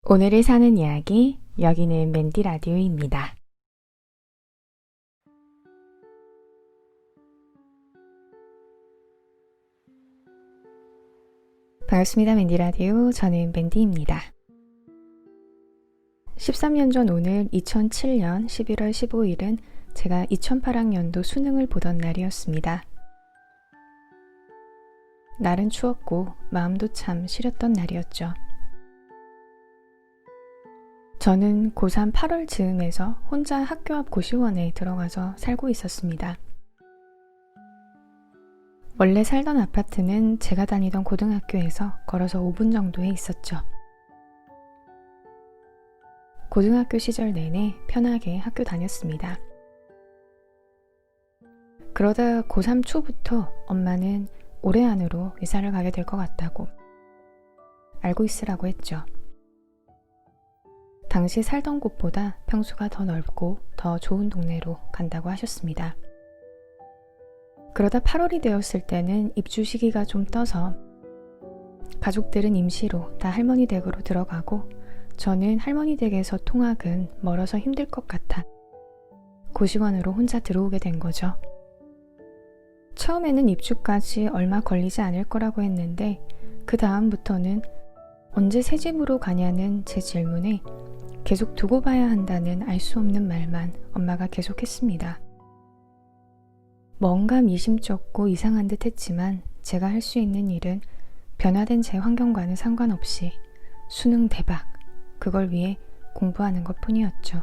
오늘을 사는 이야기, 여기는 맨디 라디오입니다. 반갑습니다. 맨디 라디오, 저는 맨디입니다. 13년 전 오늘 2007년 11월 15일은 제가 2008학년도 수능을 보던 날이었습니다. 날은 추웠고 마음도 참 시렸던 날이었죠. 저는 고3 8월 즈음에서 혼자 학교 앞 고시원에 들어가서 살고 있었습니다. 원래 살던 아파트는 제가 다니던 고등학교에서 걸어서 5분 정도에 있었죠. 고등학교 시절 내내 편하게 학교 다녔습니다. 그러다 고3 초부터 엄마는 올해 안으로 이사를 가게 될 것 같다고 알고 있으라고 했죠. 당시 살던 곳보다 평수가 더 넓고 더 좋은 동네로 간다고 하셨습니다. 그러다 8월이 되었을 때는 입주 시기가 좀 떠서 가족들은 임시로 다 할머니 댁으로 들어가고 저는 할머니 댁에서 통학은 멀어서 힘들 것 같아 고시원으로 혼자 들어오게 된 거죠. 처음에는 입주까지 얼마 걸리지 않을 거라고 했는데 그 다음부터는 언제 새 집으로 가냐는 제 질문에 계속 두고 봐야 한다는 알 수 없는 말만 엄마가 계속했습니다. 뭔가 미심쩍고 이상한 듯 했지만 제가 할 수 있는 일은 변화된 제 환경과는 상관없이 수능 대박, 그걸 위해 공부하는 것 뿐이었죠.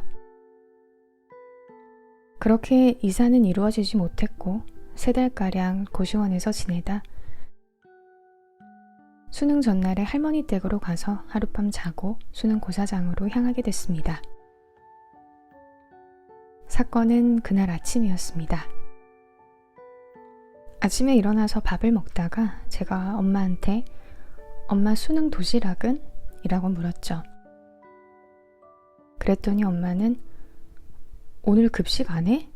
그렇게 이사는 이루어지지 못했고 3달가량 고시원에서 지내다 수능 전날에 할머니 댁으로 가서 하룻밤 자고 수능 고사장으로 향하게 됐습니다. 사건은 그날 아침이었습니다. 아침에 일어나서 밥을 먹다가 제가 엄마한테 엄마 수능 도시락은? 이라고 물었죠. 그랬더니 엄마는 오늘 급식 안 해?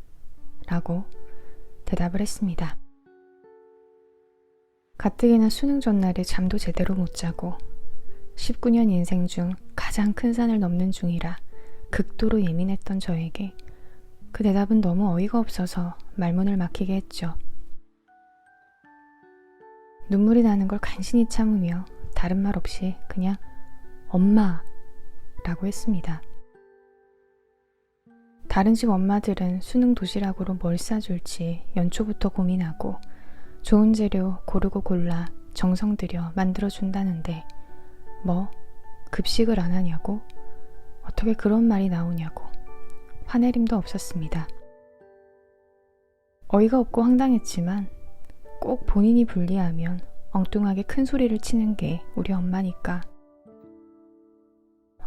라고 대답을 했습니다. 가뜩이나 수능 전날에 잠도 제대로 못 자고 19년 인생 중 가장 큰 산을 넘는 중이라 극도로 예민했던 저에게 그 대답은 너무 어이가 없어서 말문을 막히게 했죠. 눈물이 나는 걸 간신히 참으며 다른 말 없이 그냥 엄마라고 했습니다. 다른 집 엄마들은 수능 도시락으로 뭘 싸줄지 연초부터 고민하고 좋은 재료 고르고 골라 정성 들여 만들어준다는데 뭐 급식을 안 하냐고? 어떻게 그런 말이 나오냐고 화내림도 없었습니다. 어이가 없고 황당했지만 꼭 본인이 불리하면 엉뚱하게 큰 소리를 치는 게 우리 엄마니까.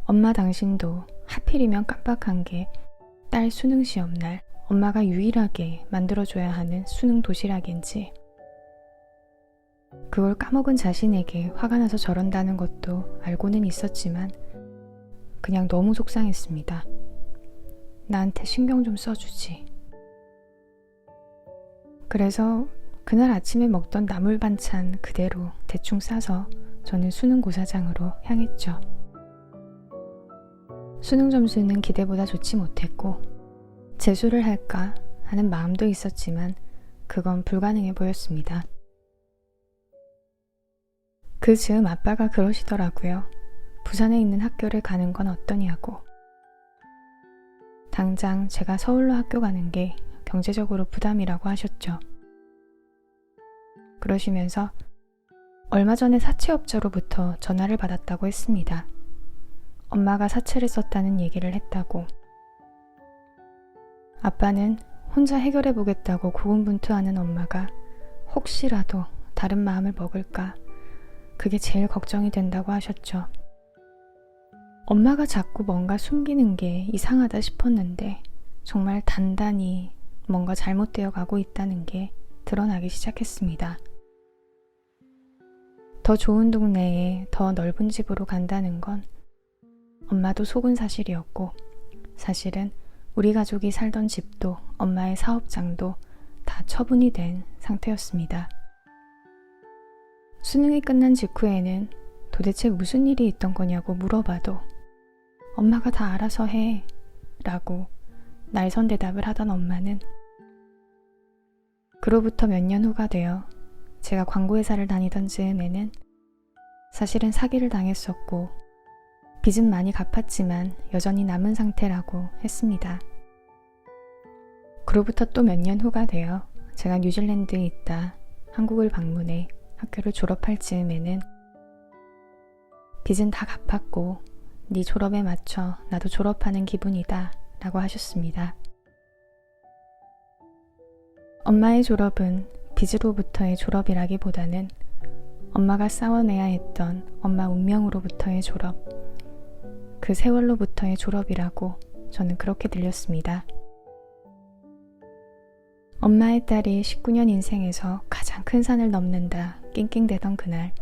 엄마 당신도 하필이면 깜빡한 게 딸 수능 시험 날 엄마가 유일하게 만들어줘야 하는 수능 도시락인지 그걸 까먹은 자신에게 화가 나서 저런다는 것도 알고는 있었지만 그냥 너무 속상했습니다. 나한테 신경 좀 써주지. 그래서 그날 아침에 먹던 나물 반찬 그대로 대충 싸서 저는 수능 고사장으로 향했죠. 수능 점수는 기대보다 좋지 못했고 재수를 할까 하는 마음도 있었지만 그건 불가능해 보였습니다. 그 즈음 아빠가 그러시더라고요. 부산에 있는 학교를 가는 건 어떠냐고. 당장 제가 서울로 학교 가는 게 경제적으로 부담이라고 하셨죠. 그러시면서 얼마 전에 사채업자로부터 전화를 받았다고 했습니다. 엄마가 사채를 썼다는 얘기를 했다고. 아빠는 혼자 해결해보겠다고 고군분투하는 엄마가 혹시라도 다른 마음을 먹을까 그게 제일 걱정이 된다고 하셨죠. 엄마가 자꾸 뭔가 숨기는 게 이상하다 싶었는데 정말 단단히 뭔가 잘못되어 가고 있다는 게 드러나기 시작했습니다. 더 좋은 동네에 더 넓은 집으로 간다는 건 엄마도 속은 사실이었고 사실은 우리 가족이 살던 집도 엄마의 사업장도 다 처분이 된 상태였습니다. 수능이 끝난 직후에는 도대체 무슨 일이 있던 거냐고 물어봐도 엄마가 다 알아서 해 라고 날선 대답을 하던 엄마는 그로부터 몇 년 후가 되어 제가 광고회사를 다니던 즈음에는 사실은 사기를 당했었고 빚은 많이 갚았지만 여전히 남은 상태라고 했습니다. 그로부터 또 몇 년 후가 되어 제가 뉴질랜드에 있다 한국을 방문해 학교를 졸업할 즈음에는 빚은 다 갚았고 네 졸업에 맞춰 나도 졸업하는 기분이다 라고 하셨습니다. 엄마의 졸업은 빚으로부터의 졸업이라기보다는 엄마가 싸워내야 했던 엄마 운명으로부터의 졸업, 그 세월로부터의 졸업이라고 저는 그렇게 들렸습니다. 엄마의 딸이 19년 인생에서 가장 큰 산을 넘는다 낑낑대던 그날,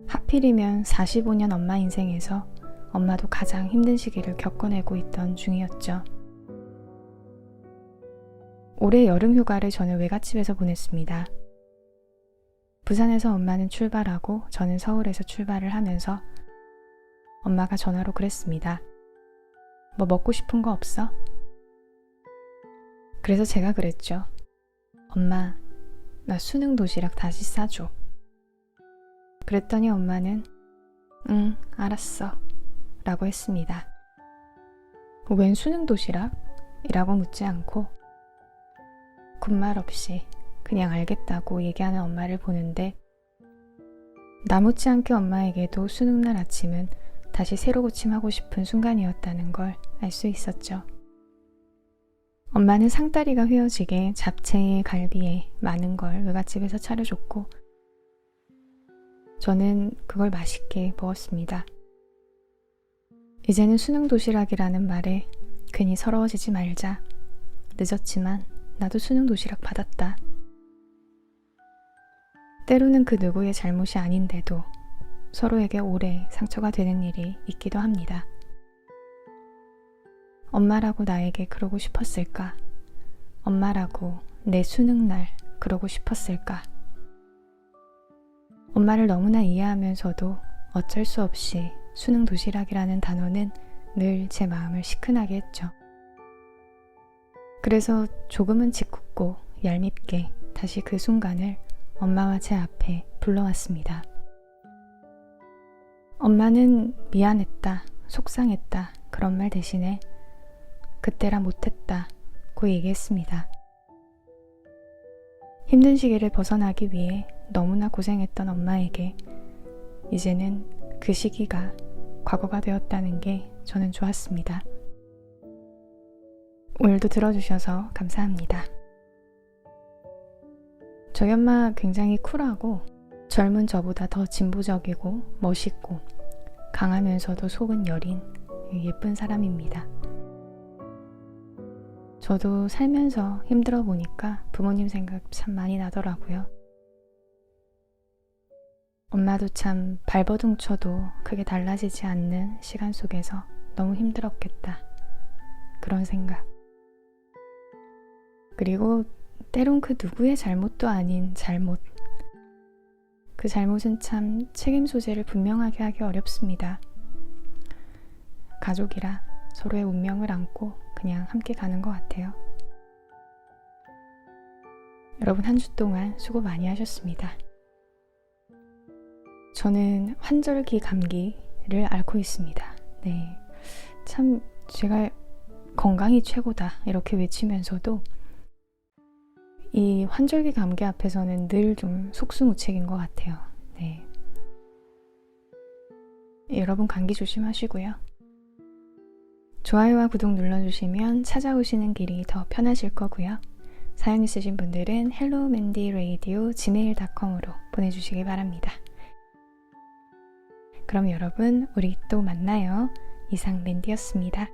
하필이면 45년 엄마 인생에서 엄마도 가장 힘든 시기를 겪어내고 있던 중이었죠. 올해 여름 휴가를 저는 외갓집에서 보냈습니다. 부산에서 엄마는 출발하고 저는 서울에서 출발을 하면서 엄마가 전화로 그랬습니다. 뭐 먹고 싶은 거 없어? 그래서 제가 그랬죠. 엄마, 나 수능 도시락 다시 싸줘. 그랬더니 엄마는 응, 알았어 라고 했습니다. 웬 수능 도시락? 이라고 묻지 않고 군말 없이 그냥 알겠다고 얘기하는 엄마를 보는데 나 못지않게 엄마에게도 수능날 아침은 다시 새로 고침하고 싶은 순간이었다는 걸 알 수 있었죠. 엄마는 상다리가 휘어지게 잡채에 갈비에 많은 걸 외갓집에서 차려줬고 저는 그걸 맛있게 먹었습니다. 이제는 수능 도시락이라는 말에 괜히 서러워지지 말자. 늦었지만 나도 수능 도시락 받았다. 때로는 그 누구의 잘못이 아닌데도 서로에게 오래 상처가 되는 일이 있기도 합니다. 엄마라고 나에게 그러고 싶었을까? 엄마라고 내 수능날 그러고 싶었을까? 엄마를 너무나 이해하면서도 어쩔 수 없이 수능 도시락이라는 단어는 늘 제 마음을 시큰하게 했죠. 그래서 조금은 짓궂고 얄밉게 다시 그 순간을 엄마와 제 앞에 불러왔습니다. 엄마는 미안했다, 속상했다 그런 말 대신에 그때라 못했다고 얘기했습니다. 힘든 시기를 벗어나기 위해 너무나 고생했던 엄마에게 이제는 그 시기가 과거가 되었다는 게 저는 좋았습니다. 오늘도 들어주셔서 감사합니다. 저희 엄마 굉장히 쿨하고 젊은 저보다 더 진보적이고 멋있고 강하면서도 속은 여린 예쁜 사람입니다. 저도 살면서 힘들어 보니까 부모님 생각 참 많이 나더라고요. 엄마도 참 발버둥 쳐도 크게 달라지지 않는 시간 속에서 너무 힘들었겠다. 그런 생각. 그리고 때론 그 누구의 잘못도 아닌 잘못. 그 잘못은 참 책임 소재를 분명하게 하기 어렵습니다. 가족이라 서로의 운명을 안고 그냥 함께 가는 것 같아요. 여러분 한 주 동안 수고 많이 하셨습니다. 저는 환절기 감기를 앓고 있습니다. 네, 참 제가 건강이 최고다 이렇게 외치면서도 이 환절기 감기 앞에서는 늘 좀 속수무책인 것 같아요. 네, 여러분 감기 조심하시고요. 좋아요와 구독 눌러주시면 찾아오시는 길이 더 편하실 거고요. 사연 있으신 분들은 hellomandyradio@gmail.com으로 보내주시기 바랍니다. 그럼 여러분 우리 또 만나요. 이상 맨디였습니다.